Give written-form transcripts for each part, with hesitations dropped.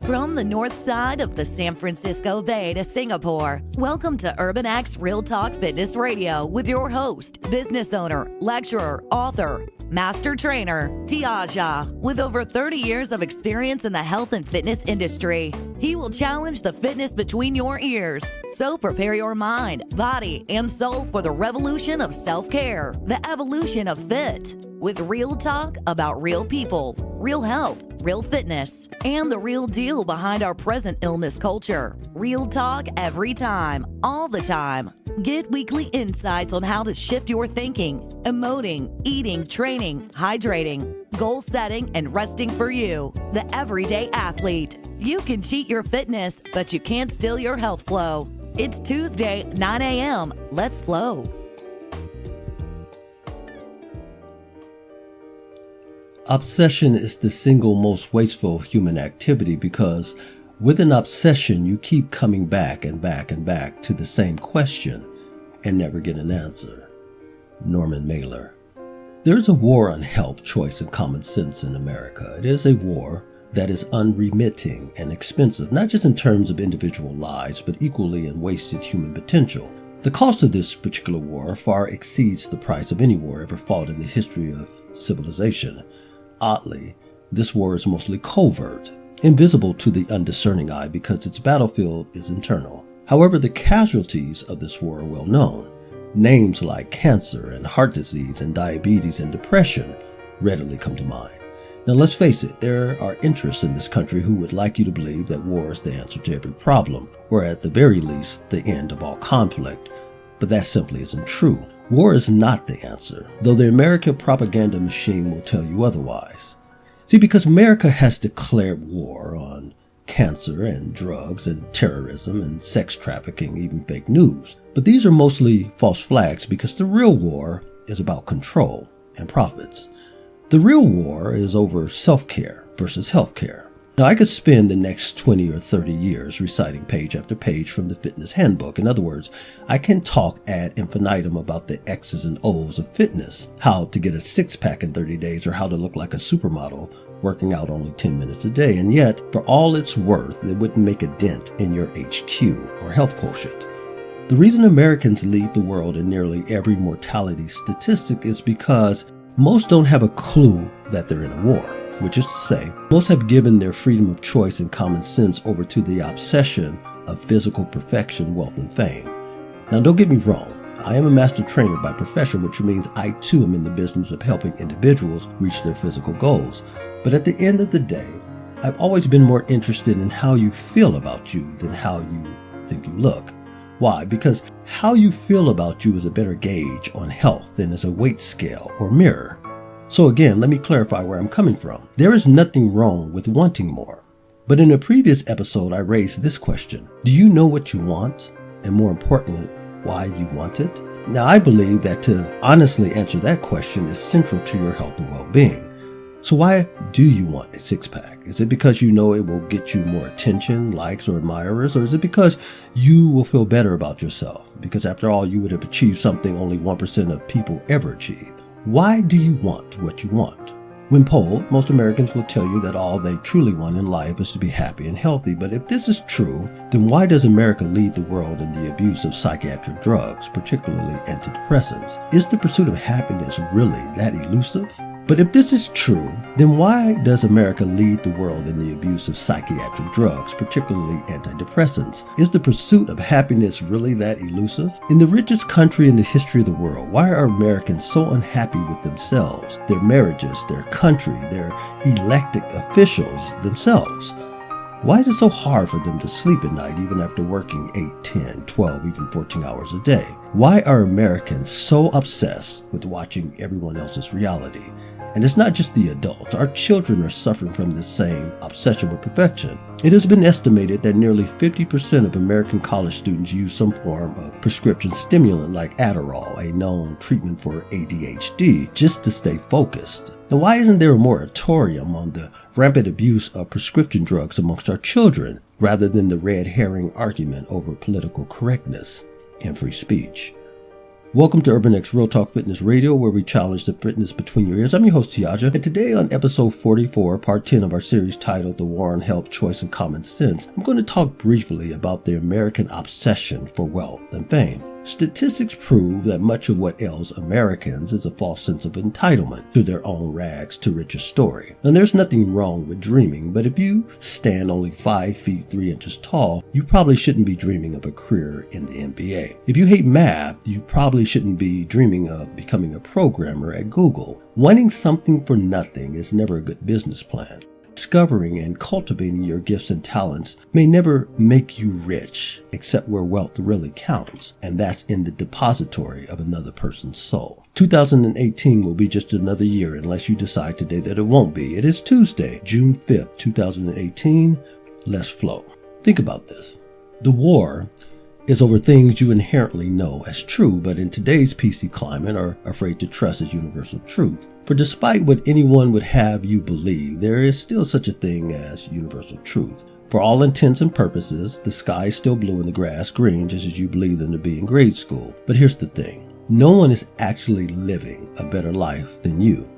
From the north side of the San Francisco Bay to Singapore, welcome to Urban X Real Talk Fitness Radio with your host, business owner, lecturer, author, master trainer, Tiaja. With over 30 years of experience in the health and fitness industry, he will challenge the fitness between your ears. So prepare your mind, body, and soul for the revolution of self-care, the evolution of fit, with real talk about real people, real health, real fitness, and the real deal behind our present illness culture. Real talk every time, all the time. Get weekly insights on how to shift your thinking, emoting, eating, training, hydrating, goal setting, and resting for you, the everyday athlete. You can cheat your fitness, but you can't steal your health flow. It's Tuesday, 9 a.m. Let's flow. Obsession is the single most wasteful human activity because with an obsession, you keep coming back and back and back to the same question and never get an answer. Norman Mailer. There is a war on health, choice, and common sense in America. It is a war that is unremitting and expensive, not just in terms of individual lives, but equally in wasted human potential. The cost of this particular war far exceeds the price of any war ever fought in the history of civilization. Oddly, this war is mostly covert, invisible to the undiscerning eye because its battlefield is internal. However, the casualties of this war are well known. Names like cancer and heart disease and diabetes and depression readily come to mind. Now let's face it, there are interests in this country who would like you to believe that war is the answer to every problem, or at the very least, the end of all conflict. But that simply isn't true. War is not the answer, though the American propaganda machine will tell you otherwise. See, because America has declared war on cancer and drugs and terrorism and sex trafficking, even fake news. But these are mostly false flags because the real war is about control and profits. The real war is over self-care versus healthcare. Now, I could spend the next 20 or 30 years reciting page after page from the fitness handbook. In other words, I can talk ad infinitum about the X's and O's of fitness, how to get a six-pack in 30 days or how to look like a supermodel working out only 10 minutes a day. And yet, for all it's worth, it wouldn't make a dent in your HQ or health quotient. The reason Americans lead the world in nearly every mortality statistic is because most don't have a clue that they're in a war. Which is to say, most have given their freedom of choice and common sense over to the obsession of physical perfection, wealth, and fame. Now, don't get me wrong. I am a master trainer by profession, which means I too am in the business of helping individuals reach their physical goals. But at the end of the day, I've always been more interested in how you feel about you than how you think you look. Why? Because how you feel about you is a better gauge on health than is a weight scale or mirror. So again, let me clarify where I'm coming from. There is nothing wrong with wanting more. But in a previous episode, I raised this question. Do you know what you want? And more importantly, why you want it? Now, I believe that to honestly answer that question is central to your health and well-being. So why do you want a six-pack? Is it because you know it will get you more attention, likes, or admirers? Or is it because you will feel better about yourself? Because after all, you would have achieved something only 1% of people ever achieve. Why do you want what you want? When polled, most Americans will tell you that all they truly want in life is to be happy and healthy. But if this is true, then why does America lead the world in the abuse of psychiatric drugs, particularly antidepressants? Is the pursuit of happiness really that elusive? But if this is true, then why does America lead the world in the abuse of psychiatric drugs, particularly antidepressants? Is the pursuit of happiness really that elusive? In the richest country in the history of the world, why are Americans so unhappy with themselves, their marriages, their country, their elected officials, themselves? Why is it so hard for them to sleep at night even after working 8, 10, 12, even 14 hours a day? Why are Americans so obsessed with watching everyone else's reality? And it's not just the adults. Our children are suffering from the same obsession with perfection. It has been estimated that nearly 50% of American college students use some form of prescription stimulant like Adderall, a known treatment for ADHD, just to stay focused. Now, why isn't there a moratorium on the rampant abuse of prescription drugs amongst our children, rather than the red herring argument over political correctness and free speech? Welcome to Urban X Real Talk Fitness Radio, where we challenge the fitness between your ears. I'm your host, Tiaja, and today on episode 44, part 10 of our series titled The War on Health, Choice, and Common Sense, I'm going to talk briefly about the American obsession for wealth and fame. Statistics prove that much of what ails Americans is a false sense of entitlement to their own rags to riches story. And there's nothing wrong with dreaming, but if you stand only 5 feet 3 inches tall, you probably shouldn't be dreaming of a career in the NBA. If you hate math, you probably shouldn't be dreaming of becoming a programmer at Google. Wanting something for nothing is never a good business plan. Discovering and cultivating your gifts and talents may never make you rich, except where wealth really counts, and that's in the depository of another person's soul. 2018 will be just another year unless you decide today that it won't be. It is Tuesday, June 5th, 2018. Let's flow. Think about this. The war is over things you inherently know as true, but in today's PC climate are afraid to trust as universal truth. For despite what anyone would have you believe, there is still such a thing as universal truth. For all intents and purposes, the sky is still blue and the grass green, just as you believe them to be in grade school. But here's the thing. No one is actually living a better life than you,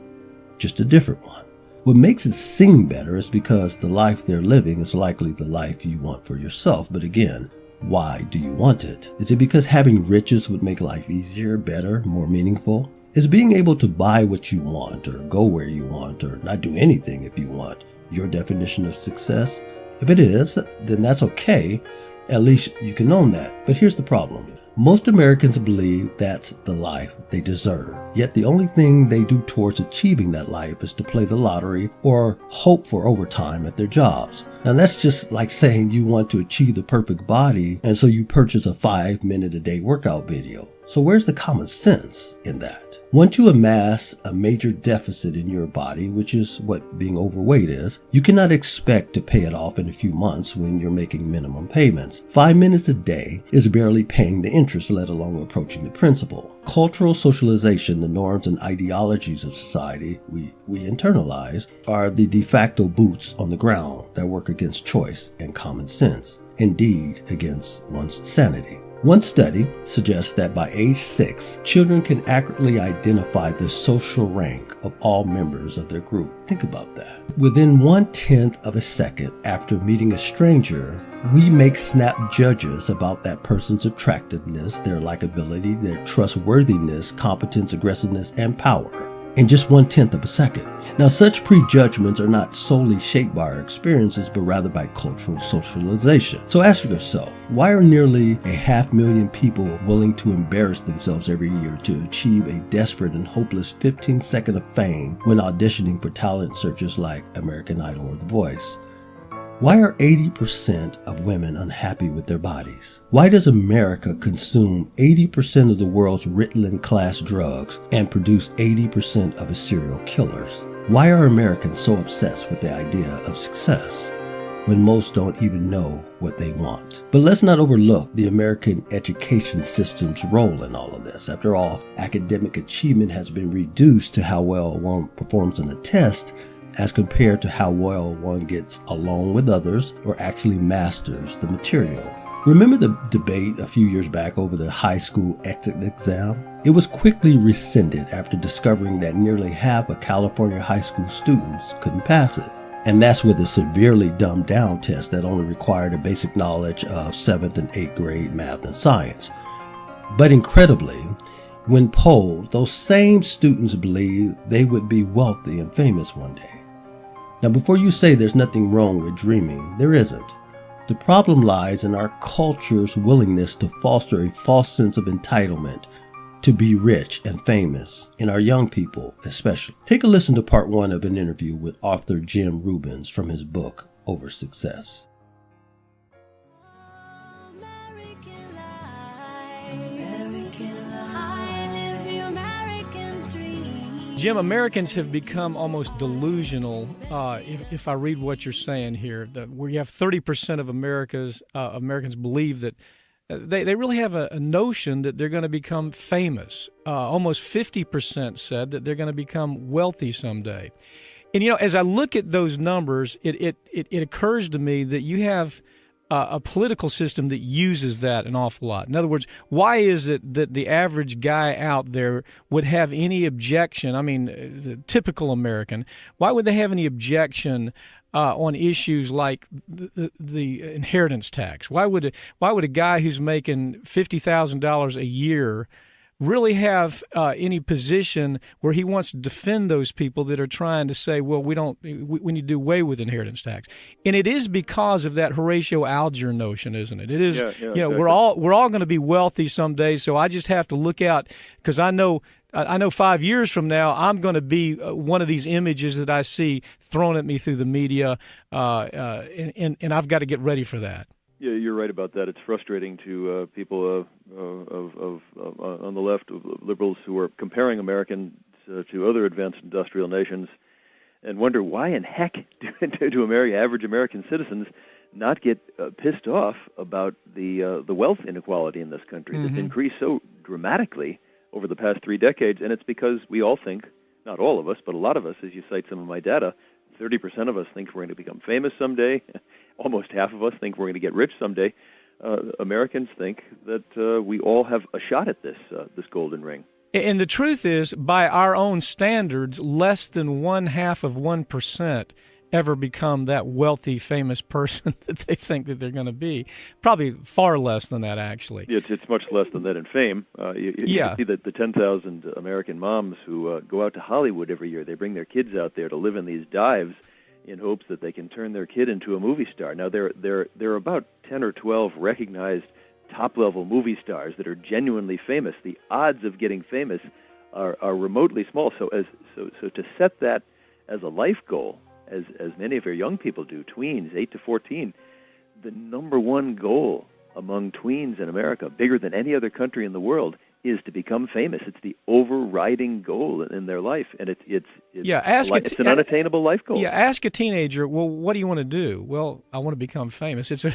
just a different one. What makes it seem better is because the life they're living is likely the life you want for yourself. But again, why do you want it? Is it because having riches would make life easier, better, more meaningful? Is being able to buy what you want or go where you want or not do anything if you want your definition of success? If it is, then that's okay. At least you can own that. But here's the problem. Most Americans believe that's the life they deserve. Yet the only thing they do towards achieving that life is to play the lottery or hope for overtime at their jobs. Now that's just like saying you want to achieve the perfect body and so you purchase a 5-minute-a-day workout video. So where's the common sense in that? Once you amass a major deficit in your body, which is what being overweight is, you cannot expect to pay it off in a few months when you're making minimum payments. 5 minutes a day is barely paying the interest, let alone approaching the principal. Cultural socialization, the norms and ideologies of society we internalize, are the de facto boots on the ground that work against choice and common sense, indeed against one's sanity. One study suggests that by age 6, children can accurately identify the social rank of all members of their group. Think about that. Within 1/10 of a second after meeting a stranger, we make snap judges about that person's attractiveness, their likability, their trustworthiness, competence, aggressiveness, and power in just 1/10 of a second. Now, such prejudgments are not solely shaped by our experiences, but rather by cultural socialization. So ask yourself, why are nearly 500,000 people willing to embarrass themselves every year to achieve a desperate and hopeless 15 seconds of fame when auditioning for talent searches like American Idol or The Voice? Why are 80% of women unhappy with their bodies? Why does America consume 80% of the world's Ritalin class drugs and produce 80% of its serial killers? Why are Americans so obsessed with the idea of success when most don't even know what they want? But let's not overlook the American education system's role in all of this. After all, academic achievement has been reduced to how well one performs on a test as compared to how well one gets along with others or actually masters the material. Remember the debate a few years back over the high school exit exam? It was quickly rescinded after discovering that nearly half of California high school students couldn't pass it. And that's with a severely dumbed down test that only required a basic knowledge of 7th and 8th grade math and science. But incredibly, when polled, those same students believed they would be wealthy and famous one day. Now, before you say there's nothing wrong with dreaming, there isn't. The problem lies in our culture's willingness to foster a false sense of entitlement to be rich and famous, in our young people especially. Take a listen to part 1 of an interview with author Jim Rubens from his book, Over Success. Jim, Americans have become almost delusional, if I read what you're saying here, where you have 30% of Americans believe that they really have a notion that they're going to become famous. Almost 50% said that they're going to become wealthy someday. And, as I look at those numbers, it occurs to me that you have a political system that uses that an awful lot. In other words, why is it that the average guy out there would have any objection? I mean, the typical American, why would they have any objection on issues like the inheritance tax? Why would a guy who's making $50,000 a year really have any position where he wants to defend those people that are trying to say, well, we need to do away with inheritance tax? And it is because of that Horatio Alger notion, isn't it? It is, exactly. we're all going to be wealthy someday, so I just have to look out, because I know 5 years from now I'm going to be one of these images that I see thrown at me through the media, and I've got to get ready for that. Yeah, you're right about that. It's frustrating to people on the left, liberals who are comparing Americans to other advanced industrial nations, and wonder why in heck do average American citizens not get pissed off about the wealth inequality in this country that's increased so dramatically over the past 3 decades. And it's because we all think, not all of us, but a lot of us, as you cite some of my data, 30% of us think we're going to become famous someday. Almost half of us think we're going to get rich someday. Americans think that we all have a shot at this golden ring. And the truth is, by our own standards, less than 0.5% ever become that wealthy, famous person that they think that they're going to be. Probably far less than that, actually. Yeah, it's much less than that in fame. You see that the 10,000 American moms who go out to Hollywood every year, they bring their kids out there to live in these dives in hopes that they can turn their kid into a movie star. Now, there are about 10 or 12 recognized top-level movie stars that are genuinely famous. The odds of getting famous are remotely small. So to set that as a life goal, as many of our young people do, tweens, 8 to 14, the number one goal among tweens in America, bigger than any other country in the world, is to become famous. It's the overriding goal in their life, and it's an unattainable life goal. Yeah, ask a teenager, well, what do you want to do? Well, I want to become famous. It's a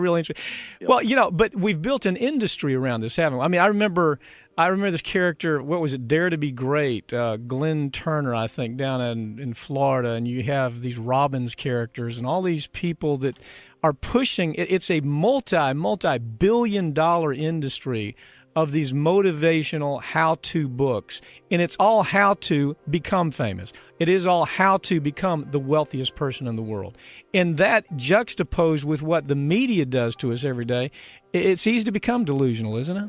real interesting. Yep. Well, but we've built an industry around this, haven't we? I mean, I remember this character, what was it, Dare to Be Great, Glenn Turner, I think, down in Florida, and you have these Robbins characters and all these people that are pushing. It's a multi-billion-dollar industry of these motivational how-to books, and it's all how to become famous. It is all how to become the wealthiest person in the world. And that juxtaposed with what the media does to us every day, it's easy to become delusional, isn't it?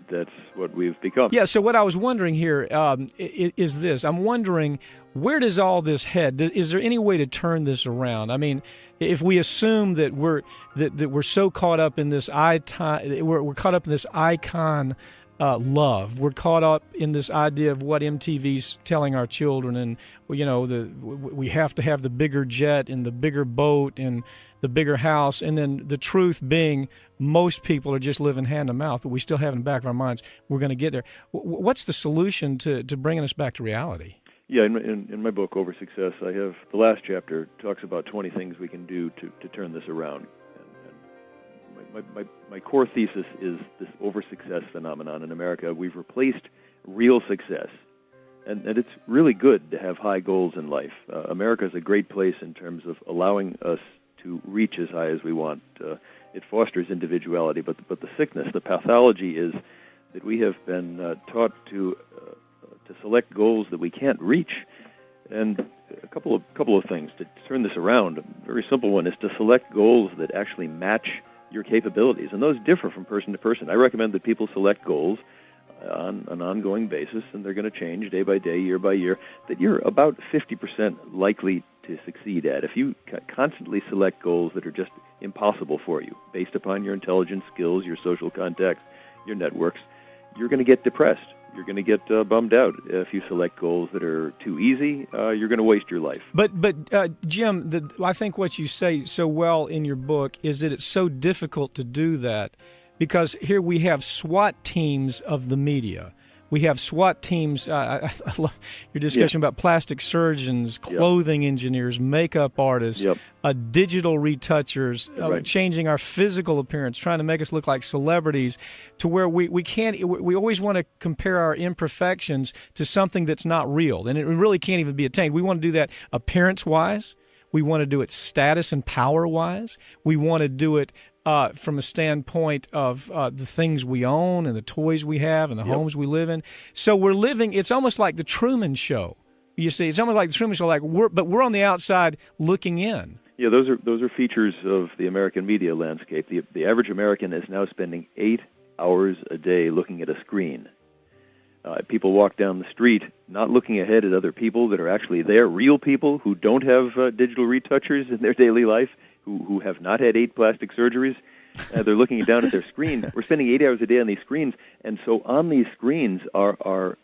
That's what we've become. Yeah, so what I was wondering here is this. I'm wondering, where does all this head? Is there any way to turn this around? I mean, if we assume that we're so caught up in this we're caught up in this icon love. We're caught up in this idea of what MTV's telling our children, and we have to have the bigger jet and the bigger boat and the bigger house, and then the truth being most people are just living hand to mouth, but we still have in the back of our minds we're going to get there. What's the solution to bringing us back to reality? Yeah, in my book, Over Success, I have the last chapter talks about 20 things we can do to turn this around. And my core thesis is this over-success phenomenon in America. We've replaced real success, and it's really good to have high goals in life. America is a great place in terms of allowing us to reach as high as we want. It fosters individuality, but the sickness, the pathology is that we have been taught to select goals that we can't reach. And a couple of things to turn this around. A very simple one is to select goals that actually match your capabilities, and those differ from person to person. I recommend that people select goals on an ongoing basis, and they're going to change day by day, year by year, that you're about 50% likely to succeed at. If you constantly select goals that are just impossible for you, based upon your intelligence, skills, your social contacts, your networks, you're going to get depressed. You're going to get bummed out. If you select goals that are too easy, you're going to waste your life. But Jim, I think what you say so well in your book is that it's so difficult to do that because here we have SWAT teams of the media. We have SWAT teams. I love your discussion about plastic surgeons, clothing engineers, makeup artists, digital retouchers, changing our physical appearance, trying to make us look like celebrities, to where we can't. We always want to compare our imperfections to something that's not real, and it really can't even be attained. We want to do that appearance-wise. We want to do it status and power-wise. We want to do it from a standpoint of the things we own and the toys we have and the homes we live in. So we're living, it's almost like the Truman Show. You see, it's almost like the Truman Show, but we're on the outside looking in. Yeah, those are features of the American media landscape. The average American is now spending 8 hours a day looking at a screen. People walk down the street not looking ahead at other people that are actually there, real people who don't have digital retouchers in their daily life, who have not had 8 plastic surgeries. They're looking down at their screen. We're spending 8 hours a day on these screens, and so on these screens are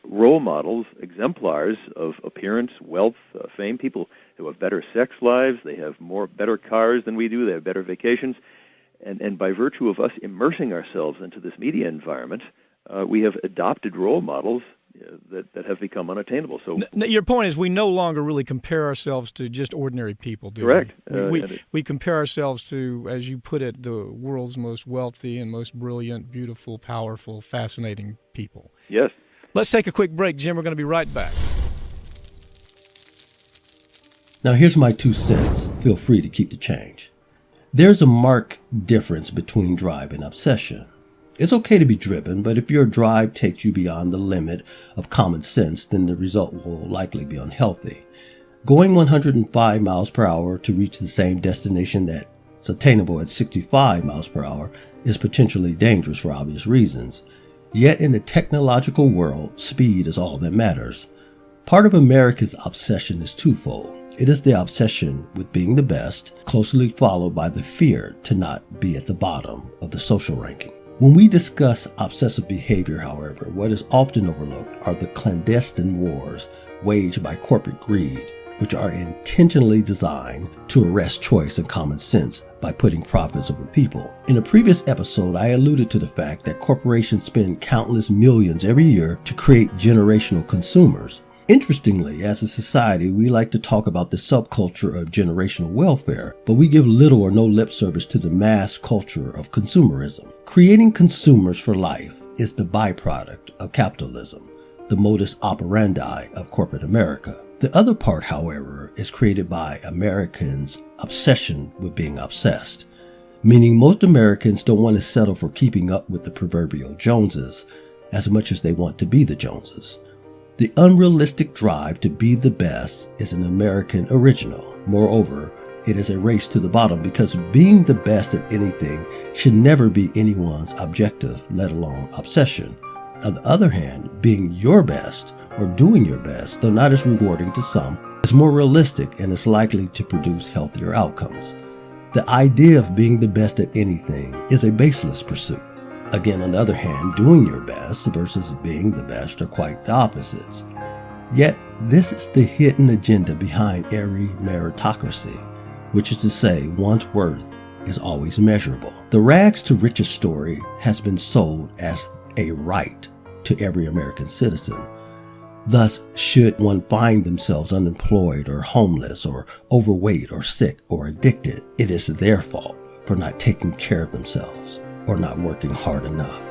role models, exemplars of appearance, wealth, fame, people who have better sex lives, they have better cars than we do, they have better vacations, and by virtue of us immersing ourselves into this media environment, we have adopted role models that have become unattainable. So your point is we no longer really compare ourselves to just ordinary people, do correct. we? We compare ourselves to, as you put it, the world's most wealthy and most brilliant, beautiful, powerful, fascinating people. Yes. Let's take a quick break, Jim. We're going to be right back. Now here's my 2 cents. Feel free to keep the change. There's a marked difference between drive and obsession. It's okay to be driven, but if your drive takes you beyond the limit of common sense, then the result will likely be unhealthy. Going 105 miles per hour to reach the same destination that's attainable at 65 miles per hour is potentially dangerous for obvious reasons. Yet in the technological world, speed is all that matters. Part of America's obsession is twofold. It is the obsession with being the best, closely followed by the fear to not be at the bottom of the social ranking. When we discuss obsessive behavior, however, what is often overlooked are the clandestine wars waged by corporate greed, which are intentionally designed to arrest choice and common sense by putting profits over people. In a previous episode, I alluded to the fact that corporations spend countless millions every year to create generational consumers. Interestingly, as a society, we like to talk about the subculture of generational welfare, but we give little or no lip service to the mass culture of consumerism. Creating consumers for life is the byproduct of capitalism, the modus operandi of corporate America. The other part, however, is created by Americans' obsession with being obsessed, meaning most Americans don't want to settle for keeping up with the proverbial Joneses as much as they want to be the Joneses. The unrealistic drive to be the best is an American original. Moreover, it is a race to the bottom because being the best at anything should never be anyone's objective, let alone obsession. On the other hand, being your best or doing your best, though not as rewarding to some, is more realistic and is likely to produce healthier outcomes. The idea of being the best at anything is a baseless pursuit. Again, on the other hand, doing your best versus being the best are quite the opposites. Yet, this is the hidden agenda behind every meritocracy, which is to say, one's worth is always measurable. The rags to riches story has been sold as a right to every American citizen. Thus, should one find themselves unemployed or homeless or overweight or sick or addicted, it is their fault for not taking care of themselves or not working hard enough.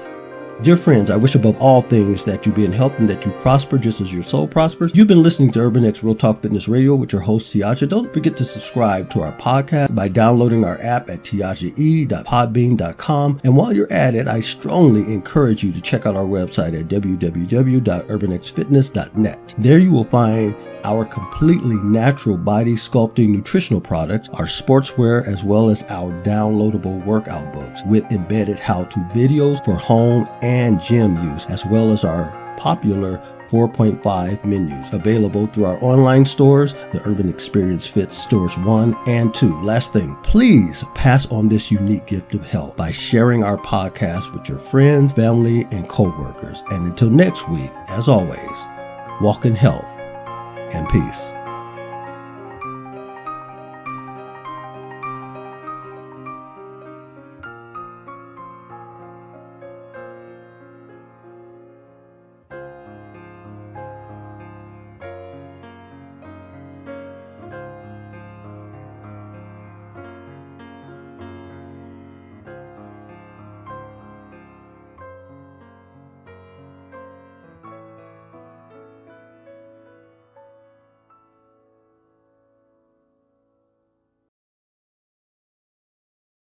Dear friends, I wish above all things that you be in health and that you prosper just as your soul prospers. You've been listening to Urban X Real Talk Fitness Radio with your host, Tiaja. Don't forget to subscribe to our podcast by downloading our app at tiajae.podbean.com. And while you're at it, I strongly encourage you to check out our website at www.urbanxfitness.net. There you will find our completely natural body sculpting nutritional products, our sportswear, as well as our downloadable workout books with embedded how-to videos for home and gym use, as well as our popular 4.5 menus available through our online stores, the Urban Experience Fit Stores 1 and 2. Last thing, please pass on this unique gift of health by sharing our podcast with your friends, family, and co-workers. And until next week, as always, walk in health and peace.